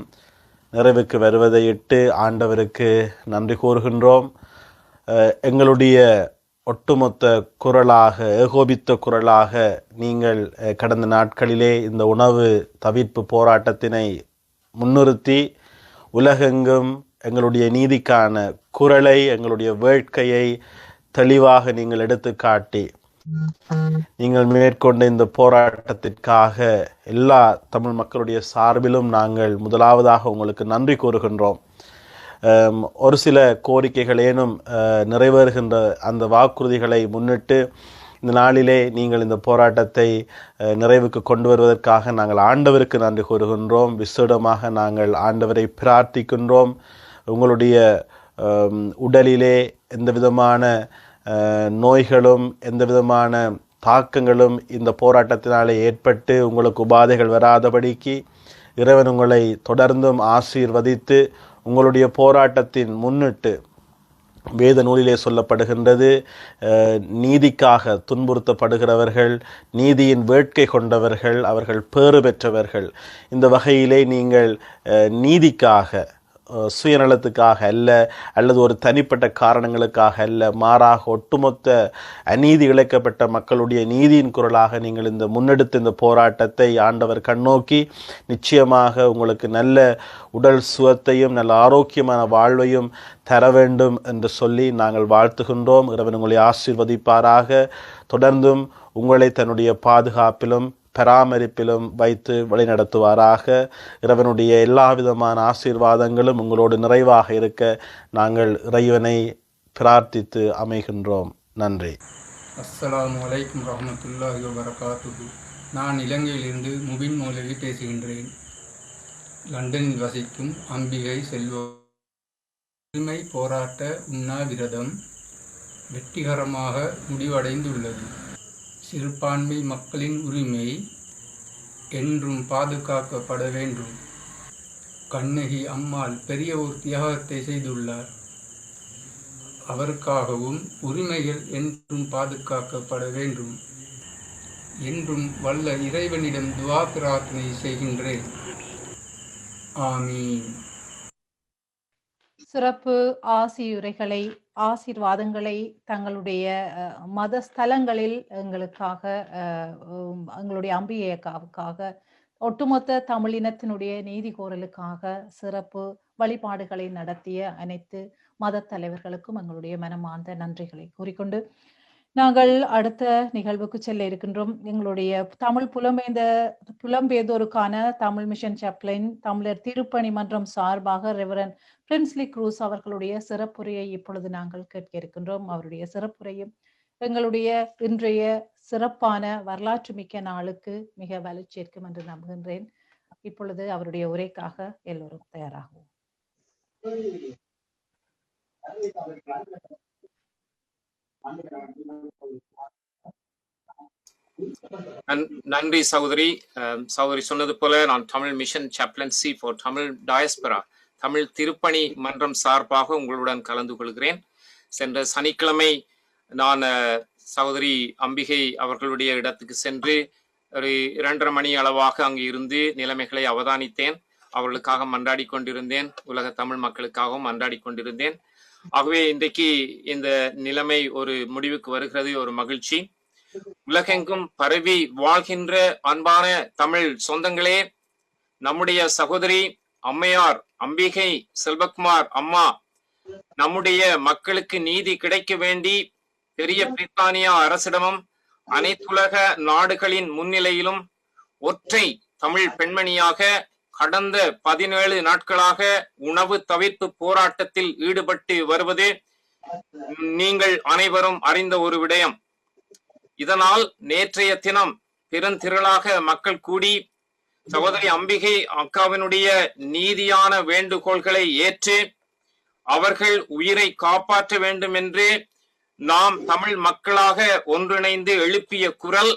நிறைவுக்கு வருவதையிட்டு ஆண்டவருக்கு நன்றி கூறுகின்றோம். எங்களுடைய ஒட்டுமொத்த குரலாக, ஏகோபித்த குரலாக நீங்கள் கடந்த நாட்களிலே இந்த உணவு தவிர்ப்பு போராட்டத்தினை முன்னிறுத்தி உலகெங்கும் எங்களுடைய நீதிக்கான குரலை, எங்களுடைய வேட்கையை தெளிவாக நீங்கள் எடுத்து காட்டி நீங்கள் மேற்கொண்ட இந்த போராட்டத்திற்காக எல்லா தமிழ் மக்களுடைய சார்பிலும் நாங்கள் முதலாவதாக உங்களுக்கு நன்றி கூறுகின்றோம். ஒரு சில கோரிக்கைகளேனும் நிறைவேறுகின்ற அந்த வாக்குறுதிகளை முன்னிட்டு இந்த நாளிலே நீங்கள் இந்த போராட்டத்தை நிறைவுக்கு கொண்டு வருவதற்காக நாங்கள் ஆண்டவருக்கு நன்றி கூறுகின்றோம். விசேடமாக நாங்கள் ஆண்டவரை பிரார்த்திக்கின்றோம். உங்களுடைய உடலிலே எந்த விதமான நோய்களும் எந்த விதமான தாக்கங்களும் இந்த போராட்டத்தினாலே ஏற்பட்டு உங்களுக்கு உபாதைகள் வராதபடிக்கு இறைவன் உங்களை தொடர்ந்தும் ஆசீர்வதித்து உங்களுடைய போராட்டத்தின் முன்னிட்டு வேத நூலிலே சொல்லப்படுகின்றது, நீதிக்காக துன்புறுத்தப்படுகிறவர்கள் நீதியின் வேட்கை கொண்டவர்கள், அவர்கள் பேறு பெற்றவர்கள். இந்த வகையிலே நீங்கள் நீதிக்காக, சுயநலத்துக்காக அல்ல, அல்லது ஒரு தனிப்பட்ட காரணங்களுக்காக அல்ல, மாறாக ஒட்டுமொத்த அநீதி இழைக்கப்பட்ட மக்களுடைய நீதியின் குரலாக நீங்கள் இந்த முன்னெடுத்த இந்த போராட்டத்தை ஆண்டவர் கண்ணோக்கி நிச்சயமாக உங்களுக்கு நல்ல உடல் சுகத்தையும் நல்ல ஆரோக்கியமான வாழ்வையும் தர வேண்டும் என்று சொல்லி நாங்கள் வாழ்த்துகின்றோம். இறைவன் உங்களை ஆசீர்வதிப்பாராக. தொடர்ந்தும் உங்களை தன்னுடைய பாதுகாப்பிலும் பராமரிப்பிலும் வைத்து வழிநடத்துவாராக. இறைவனுடைய எல்லா விதமான ஆசீர்வாதங்களும் உங்களோடு நிறைவாக இருக்க நாங்கள் இறைவனை பிரார்த்தித்து அமைகின்றோம். நன்றி. அஸ்ஸலாமு அலைக்கும் ரஹ்மத்துல்லாஹி வபரகாத்துஹு. நான் இலங்கையிலிருந்து முபின் மௌலவி பேசுகின்றேன். லண்டனில் வசிக்கும் அம்பிகை செல்வம் உரிமை போராட்ட உண்ணாவிரதம் வெற்றிகரமாக முடிவடைந்துள்ளது. சிறுபான்மை மக்களின் உரிமை என்றும் பாதுகாக்கப்பட வேண்டும். கண்ணகி அம்மாள் பெரிய ஒரு தியாகத்தை செய்துள்ளார். அவருக்காகவும் உரிமைகள் என்றும் பாதுகாக்கப்பட வேண்டும். என்றும் வல்ல இறைவனிடம் துஆ பிரார்த்தனை செய்கின்றேன். ஆமீன். சிறப்பு ஆசியுரைகளை, ஆசீர்வாதங்களை தங்களுடைய மத ஸ்தலங்களில் எங்களுக்காக, எங்களுடைய அம்பிகைக்காக, ஒட்டுமொத்த தமிழினத்தினுடைய நீதி கோரலுக்காக சிறப்பு வழிபாடுகளை நடத்திய அனைத்து மத தலைவர்களுக்கும் எங்களுடைய மனமார்ந்த நன்றிகளை கூறிக்கொண்டு நாங்கள் அடுத்த நிகழ்வுக்கு செல்ல இருக்கின்றோம். எங்களுடைய தமிழ் புலம்பெயர்ந்தோருக்கான தமிழ் மிஷன் சாப்ளைன் தமிழர் திருப்பணி மன்றம் சார்பாக ரெவரன் பிரின்ஸ்லி க்ரூஸ் அவர்களுடைய சிறப்புரையை இப்பொழுது நாங்கள் கேட்க இருக்கின்றோம். அவருடைய சிறப்புரையும் எங்களுடைய இன்றைய சிறப்பான வரலாற்று மிக்க நாளுக்கு மிக வலு சேர்க்கும் என்று நம்புகின்றேன். இப்பொழுது அவருடைய உரைக்காக எல்லோரும் தயாராகும். நன்றி சகோதரி. சகோதரி சொன்னது போல நான் Tamil mission chaplaincy for Tamil diaspora Tamil திருப்பணி மன்றம் சார்பாக உங்களுடன் கலந்து கொள்கிறேன். சென்ற சனிக்கிழமை நான் சகோதரி அம்பிகை அவர்களுடைய இடத்துக்கு சென்று ஒரு 2:30 மணி அளவாக அங்கு இருந்து நிலைமைகளை அவதானித்தேன். அவர்களுக்காக மன்றாடி கொண்டிருந்தேன். உலக தமிழ் மக்களுக்காகவும் மன்றாடி கொண்டிருந்தேன். ஆகவே இன்றைக்கு இந்த நிலைமை ஒரு முடிவுக்கு வருகிறது. ஒரு மகிழ்ச்சி. உலகெங்கும் பரவி வாழ்கின்ற அன்பான தமிழ் சொந்தங்களே, நம்முடைய சகோதரி அம்மையார் அம்பிகை செல்வகுமார் அம்மா நம்முடைய மக்களுக்கு நீதி கிடைக்க வேண்டி பெரிய பிரித்தானியா அரசிடமும் அனைத்துலக நாடுகளின் முன்னிலையிலும் ஒற்றை தமிழ் பெண்மணியாக கடந்த 17 நாட்களாக உணவு தவிர்ப்பு போராட்டத்தில் ஈடுபட்டு வருவது நீங்கள் அனைவரும் அறிந்த ஒரு விடயம். இதனால் நேற்றைய தினம் பெருந்திரளாக மக்கள் கூடி சகோதரி அம்பிகை அக்காவினுடைய நீதியான வேண்டுகோள்களை ஏற்று அவர்கள் உயிரை காப்பாற்ற வேண்டும் என்று நாம் தமிழ் மக்களாக ஒன்றிணைந்து எழுப்பிய குரல்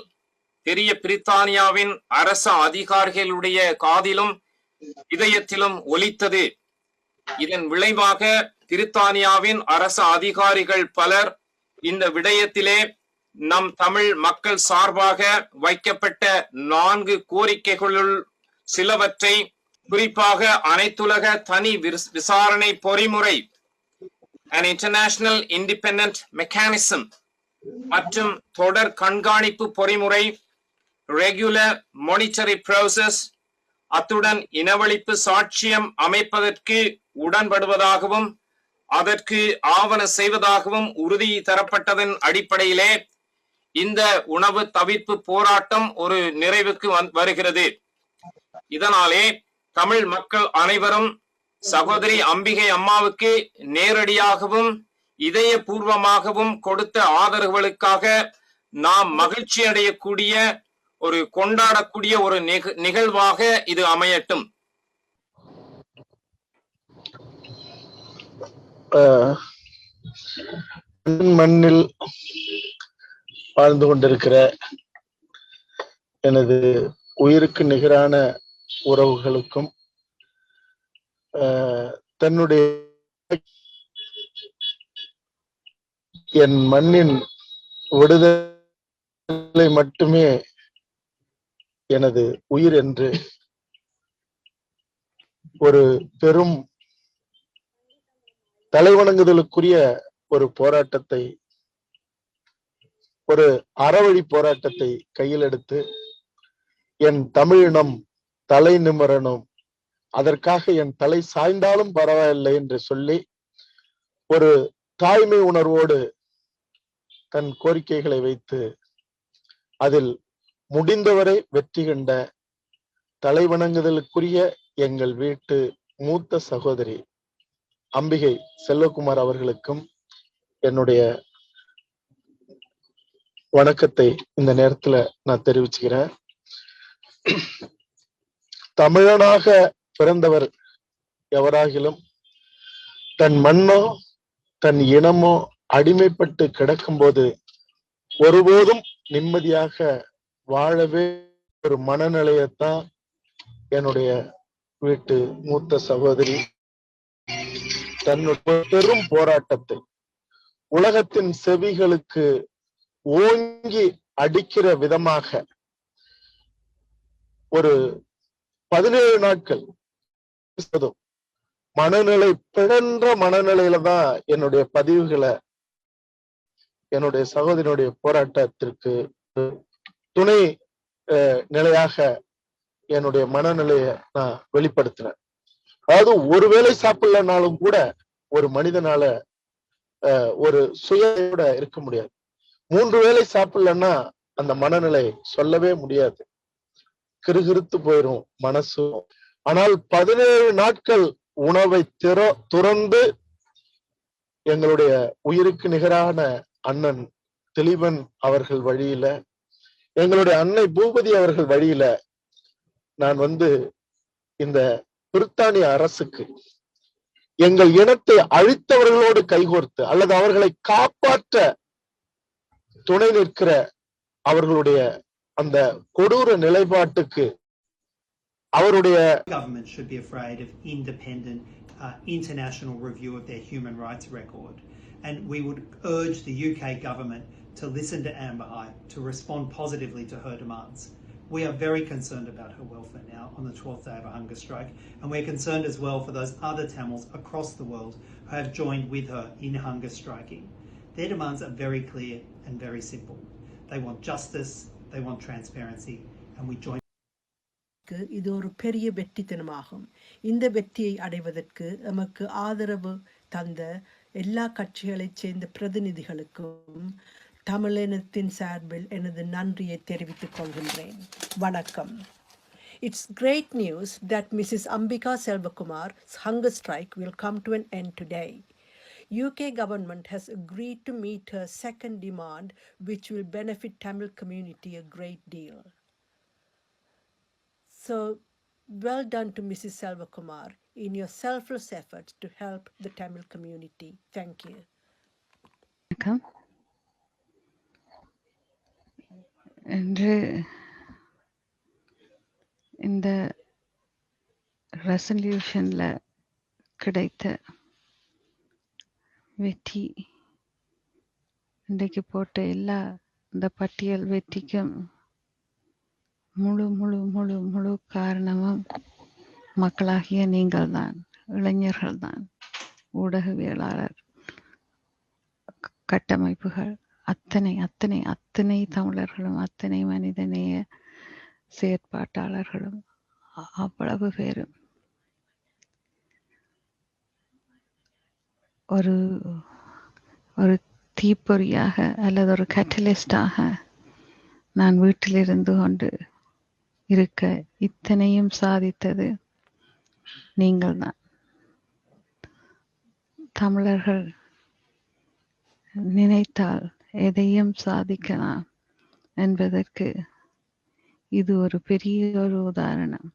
பெரிய பிரித்தானியாவின் அரச அதிகாரிகளுடைய காதிலும் இதயத்திலும் ஒலித்தது. இதன் விளைவாக பிரித்தானியாவின் அரச அதிகாரிகள் பலர் இந்த விடயத்திலே நம் தமிழ் மக்கள் சார்பாக வைக்கப்பட்ட 4 கோரிக்கைகளுள் சிலவற்றை, குறிப்பாக அனைத்துலக தனி விசாரணை பொறிமுறை an international independent mechanism மற்றும் தொடர் கண்காணிப்பு பொறிமுறை regular monetary process, அத்துடன் இனவழிப்பு சாட்சியம் அமைப்பதற்கு உடன்படுவதாகவும் அதற்கு ஆவண செய்வதாகவும் உறுதி தரப்பட்டதன் அடிப்படையிலே இந்த உணவு தவிர்ப்பு போராட்டம் ஒரு நிறைவுக்கு வருகிறது. இதனாலே தமிழ் மக்கள் அனைவரும் சகோதரி அம்பிகை அம்மாவுக்கு நேரடியாகவும் இதயபூர்வமாகவும் கொடுத்த ஆதரவுகளுக்காக நாம் மகிழ்ச்சி அடையக்கூடிய ஒரு கொண்டாடக்கூடிய ஒரு நிகழ்வாக இது அமையட்டும். மண்ணில் வாழ்ந்து கொண்டிருக்கிற எனது உயிருக்கு நிகரான உறவுகளுக்கும் தன்னுடைய என் மண்ணின் விடுதலை மட்டுமே எனது உயிர் என்று ஒரு பெரும் தலைவணங்குதலுக்குரிய ஒரு போராட்டத்தை, ஒரு அறவழி போராட்டத்தை கையில் எடுத்து என் தமிழினம் தலை நிமிரணும், அதற்காக என் தலை சாய்ந்தாலும் பரவாயில்லை என்று சொல்லி ஒரு தாய்மை உணர்வோடு தன் கோரிக்கைகளை வைத்து அதில் முடிந்தவரை வெற்றி கண்ட தலைவணங்குதலுக்குரிய எங்கள் வீட்டு மூத்த சகோதரி அம்பிகை செல்வகுமார் அவர்களுக்கும் என்னுடைய வணக்கத்தை இந்த நேரத்துல நான் தெரிவிச்சுக்கிறேன். தமிழனாக பிறந்தவர் எவராகிலும் தன் மண்ணோ தன் இனமோ அடிமைப்பட்டு கிடக்கும்போது ஒருபோதும் நிம்மதியாக வாழவே ஒரு மனநிலையத்தான் என்னுடைய வீட்டு மூத்த சகோதரி தன்னுடைய பெரும் போராட்டத்தை உலகத்தின் செவிகளுக்கு ஓங்கி அடிக்கிற விதமாக ஒரு 17 நாட்கள் மனநிலை பிழன்ற மனநிலையில தான் என்னுடைய பதிவுகளை என்னுடைய சகோதரியுடைய போராட்டத்திற்கு துணை நிலையாக என்னுடைய மனநிலையை நான் வெளிப்படுத்தினேன். அதாவது ஒருவேளை சாப்பிடலனாலும் கூட ஒரு மனிதனால ஒரு சுயோட இருக்க முடியாது. 3 வேளை சாப்பிடலன்னா அந்த மனநிலை சொல்லவே முடியாது, கிறுகிறுத்து போயிரும் மனசு. ஆனால் 17 நாட்கள் உணவை துறந்து எங்களுடைய உயிருக்கு நிகரான அண்ணன் திலீபன் அவர்கள் வழியில, எங்களுடைய அன்னை பூபதி அவர்கள் வழியில நான் இந்த பிரித்தானிய அரசுக்கு எங்கள் இனத்தை அழித்தவர்களோடு கைகோர்த்து அல்லது அவர்களை காப்பாற்ற துணை நிற்கிற அவர்களுடைய அந்த கொடூர நிலைப்பாட்டுக்கு அவருடைய government should be afraid of independent international review of their human rights record, and we would urge the UK government to listen to Amber Hyde, to respond positively to her demands. We are very concerned about her welfare now on the 12th day of a hunger strike, and we're concerned as well for those other Tamils across the world who have joined with her in hunger striking. Their demands are very clear and very simple. They want justice, they want transparency, and we join. இது ஒரு பெரிய வெற்றித்தனமாகும். இந்த வெற்றியை அடைவதற்கு நமக்கு ஆதரவு தந்த எல்லா கட்சிகளைச் சேர்ந்த பிரதிநிதிகளுக்கும் தமிழினத்தின் சார்பில் எனது நன்றியை தெரிவித்துக் கொள்கின்றேன். வணக்கம். It's great news that Mrs. Ambika Selvakumar's hunger strike will come to an end today. UK government has agreed to meet her second demand, which will benefit Tamil community a great deal. So, well done to Mrs. Selvakumar in your selfless efforts to help the Tamil community. Thank you. என்று இந்த ரெசல்யூஷன்ல கிடைத்த வெற்றி, இன்றைக்கு போட்ட எல்லா இந்த பட்டியல் வெற்றிக்கும் முழு முழு முழு முழு காரணமும் மக்களாகிய நீங்கள் தான், இளைஞர்கள் தான், ஊடகவியலாளர், கட்டமைப்புகள், அத்தனை அத்தனை அத்தனை தமிழர்களும், அத்தனை மனிதநேய செயற்பாட்டாளர்களும், அவ்வளவு பேரும் ஒரு ஒரு தீப்பொறியாக அல்லது ஒரு கேட்டலிஸ்டாக நான் வீட்டில் இருந்து கொண்டு இருக்க இத்தனையும் சாதித்தது நீங்கள் தான். தமிழர்கள் நினைத்தால் எதையும் சாதிக்கலாம் என்பதற்கு இது ஒரு பெரிய ஒரு உதாரணம்.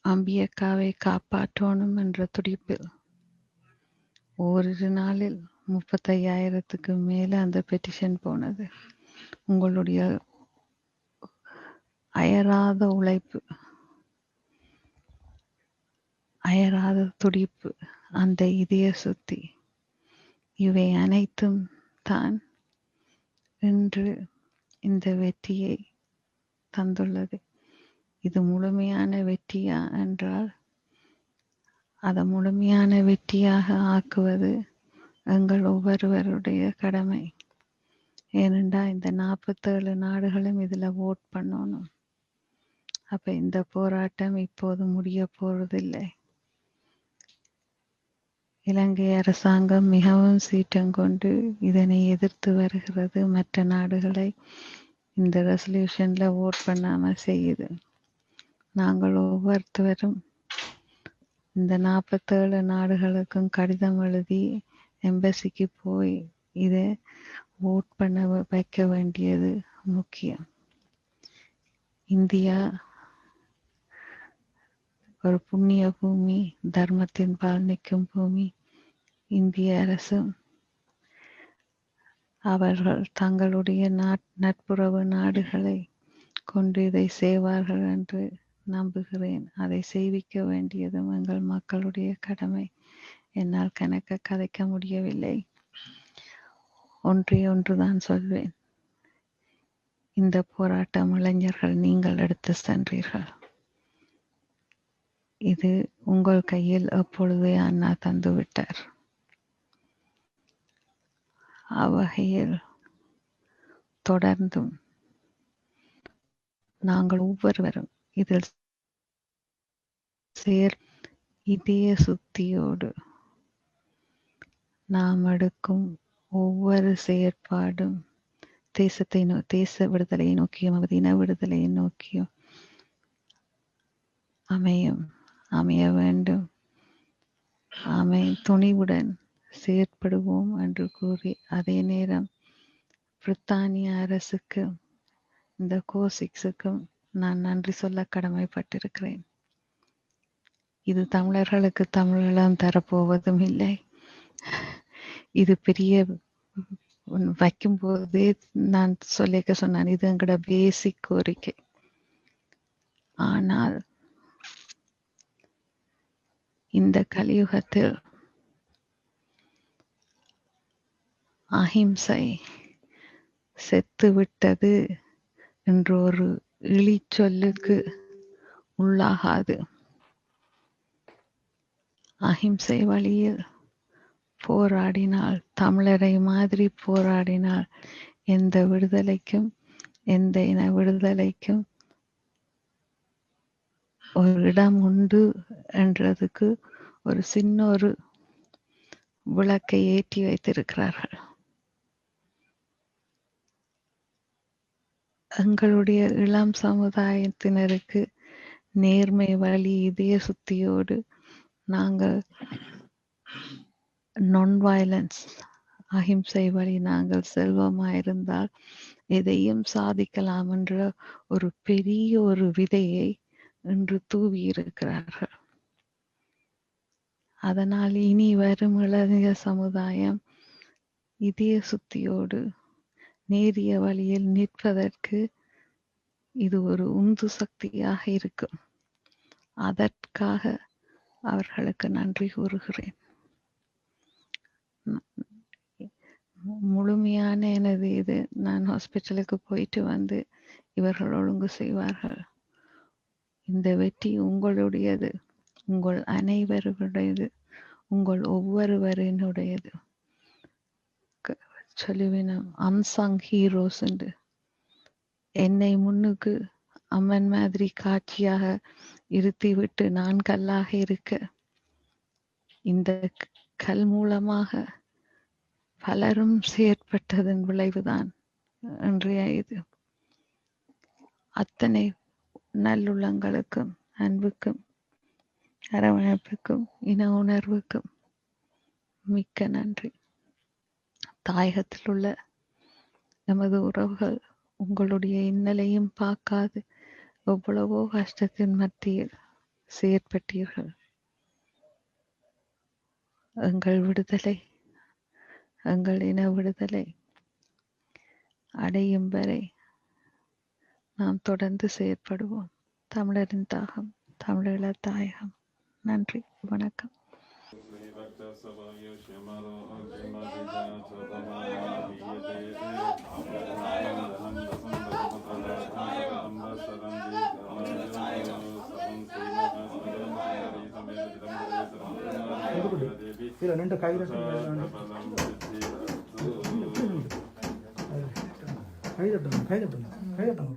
அம்பியக்காவை காப்பாற்றணும் என்ற துடிப்பில் ஓரிரு நாளில் 35,000க்கு மேல அந்த பெட்டிஷன் போனது. உங்களுடைய அயராத உழைப்பு, அயராத துடிப்பு, அந்த இதய சுத்தி, இவை அனைத்தும் தான் இன்று இந்த வெற்றியை தந்துள்ளது. இது முழுமையான வெற்றியா என்றால் அதை முழுமையான வெற்றியாக ஆக்குவது எங்கள் ஒவ்வொருவருடைய கடமை. ஏனென்றா இந்த 47 நாடுகளும் இதுல ஓட் பண்ணணும். அப்ப இந்த போராட்டம் இப்போது முடிய போறதில்லை. இலங்கை அரசாங்கம் மிகவும் சீற்றம் கொண்டு இதனை எதிர்த்து வருகிறது. மற்ற நாடுகளை இந்த ரெசல்யூஷன்ல ஓட் பண்ணாம செய்யுது. நாங்கள் ஒவ்வொருத்தவரும் இந்த 47 நாடுகளுக்கும் கடிதம் எழுதி எம்பசிக்கு போய் இதை ஓட் பண்ண வைக்க வேண்டியது முக்கியம். இந்தியா ஒரு புண்ணிய பூமி, தர்மத்தின் பால் நிற்கும் பூமி. இந்திய அரசும் அவர்கள் தங்களுடைய நட்புறவு நாடுகளை கொண்டு இதை செய்வார்கள் என்று நம்புகிறேன். அதை செய்விக்க வேண்டியதும் எங்கள் மக்களுடைய கடமை. என்னால் கணக்க கதைக்க முடியவில்லை. ஒன்றுதான் சொல்வேன். இந்த போராட்டம் இளைஞர்கள் நீங்கள் எடுத்து சென்றீர்கள். இது உங்கள் கையில் எப்பொழுதே அண்ணா தந்துவிட்டார். அவ்வகையில் தொடர்ந்தும் நாங்கள் ஒவ்வொருவரும் இதில் இதய சுத்தியோடு நாம் எடுக்கும் ஒவ்வொரு செயற்பாடும் தேச விடுதலையை நோக்கியும் நமது இன விடுதலையை நோக்கியும் அமைய வேண்டும். துணிவுடன் செயற்படுவோம் என்று கூறி, அதே நேரம் பிரித்தானிய அரசுக்கு இந்த கோசிக்ஸுக்கும் நான் நன்றி சொல்ல கடமைப்பட்டிருக்கிறேன். இது தமிழர்களுக்கு தமிழீழம் தரப்போவதும் இல்லை. இது பெரிய வைக்கும்போதே நான் சொன்னான், இது எங்களோட பேசிக் கோரிக்கை. ஆனால் இந்த கலியுகத்தில் அஹிம்சை செத்துவிட்டது என்ற ஒரு இழிச்சொல்லுக்கு உள்ளாகாது. அஹிம்சை வழியில் போராடினால், தமிழரை மாதிரி போராடினால் எந்த விடுதலைக்கும், எந்த இன விடுதலைக்கும் ஒரு இடம் உண்டு என்றதுக்கு ஒரு சின்ன ஒரு விளக்கை ஏற்றி வைத்திருக்கிறார்கள். எங்களுடைய இளம் சமுதாயத்தினருக்கு நேர்மை வழி இதய சுத்தியோடு நாங்கள் நான் வயலன்ஸ் அஹிம்சை வழி நாங்கள் செல்வமாயிருந்தால் எதையும் சாதிக்கலாம் என்ற ஒரு பெரிய ஒரு விதையை இன்று தூவி இருக்கிறார்கள். அதனால் இனி வரும் இளைஞர் சமுதாயம் இதய சுத்தியோடு நேரிய வழியில் நிற்பதற்கு இது ஒரு உந்து சக்தியாக இருக்கும். அதற்காக அவர்களுக்கு நன்றி கூறுகிறேன். முழுமையான எனது இது நான் ஹாஸ்பிட்டலுக்கு போயிட்டு வந்து இவர்கள் ஒழுங்கு செய்வார்கள். இந்த வெற்றி உங்களுடையது, உங்கள் அனைவருடையது, உங்கள் ஒவ்வொருவரினுடையது. சொல்லுவினம் அன்சங் ஹீரோஸ் என்று என்னை முன்னுக்கு அம்மன் மாதிரி காட்சியாக இருத்திவிட்டு நான் கல்லாக இருக்க, இந்த கல் மூலமாக பலரும் செயற்பட்டதன் விளைவுதான் இன்றைய இது. அத்தனை நல்லுள்ளங்களுக்கும், அன்புக்கும், அரவணைப்புக்கும், இன உணர்வுக்கும் மிக்க நன்றி. தாயகத்தில் உள்ள நமது உறவுகள் உங்களுடைய இன்னலையும் பார்க்காது எவ்வளவோ கஷ்டத்தின் மத்தியில் செயற்பட்டீர்கள். எங்கள் விடுதலை, எங்கள் இன விடுதலை அடையும் வரை நாம் தொடர்ந்து செயற்படுவோம். தமிழரின் தாகம், தமிழீழ தாயகம். நன்றி, வணக்கம்.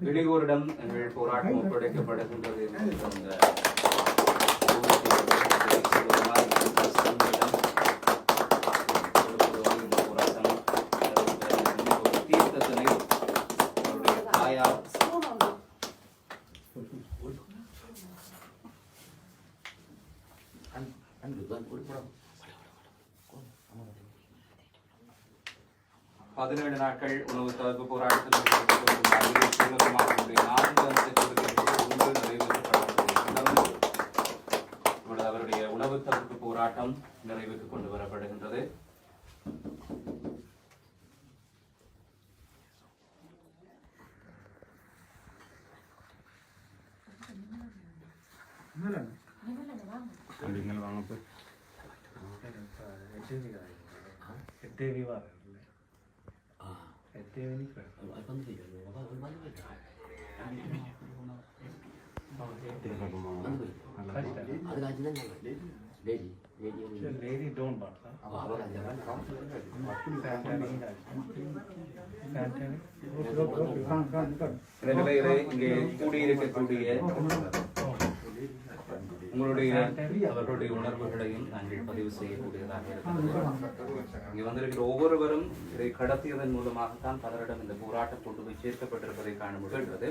இளையோரிடம் எங்கள் போராட்டம் ஒப்படைக்கப்படுகின்றது. தீர்த்தத்தினை தாயார் பதினேழு நாட்கள் உணவு தவிர்ப்பு போராட்டத்தில் அவருடைய உணவு தவிர்ப்பு போராட்டம் நிறைவுக்கு கொண்டு வரப்படுகின்றது. இங்கே கூடியிருக்கக்கூடிய உங்களுடைய அவர்களுடைய உணர்வுகளையும் நாங்கள் பதிவு செய்யக்கூடியதாக இருக்கிறது. இங்கே வந்திருக்கிற ஒவ்வொருவரும் இதை கடத்தியதன் மூலமாகத்தான் பலரிடம் இந்த போராட்டம் கொண்டு போய் சேர்க்கப்பட்டிருப்பதை காண முடிகிறது.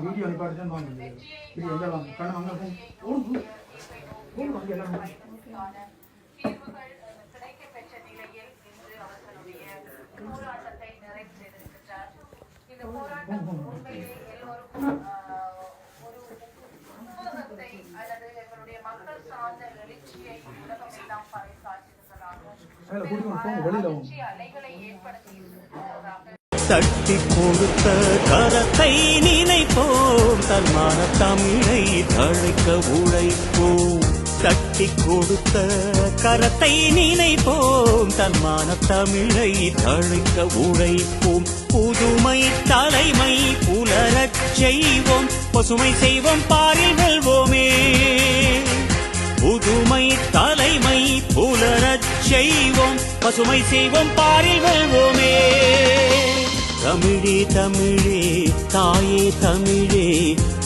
வீடியோ அனுப்பாடுதான் வாங்க தட்டி கொடுத்த கரத்தை நினைப்போம், தன்மான தமிழை தழைக்க உழைப்போம். தட்டி கொடுத்த கரத்தை நினைப்போம், தன்மான தமிழை தழைக்க உழைப்போம். புதுமை தலைமை புலரச் செய்வோம், பசுமை செய்வோம், பாரில் வெல்வோமே. புதுமை தலைமை புலரச் செய்வோம், பசுமை செய்வோம், பாரில் வெல்வோமே. தமிழே தமிழே தாயே தமிழே,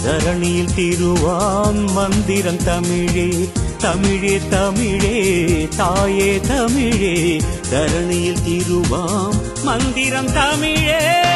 தரணியில் திருவாம் மந்திரம் தமிழே. தமிழே தமிழே தாயே தமிழே, தரணியில் திருவாம் மந்திரம் தமிழே.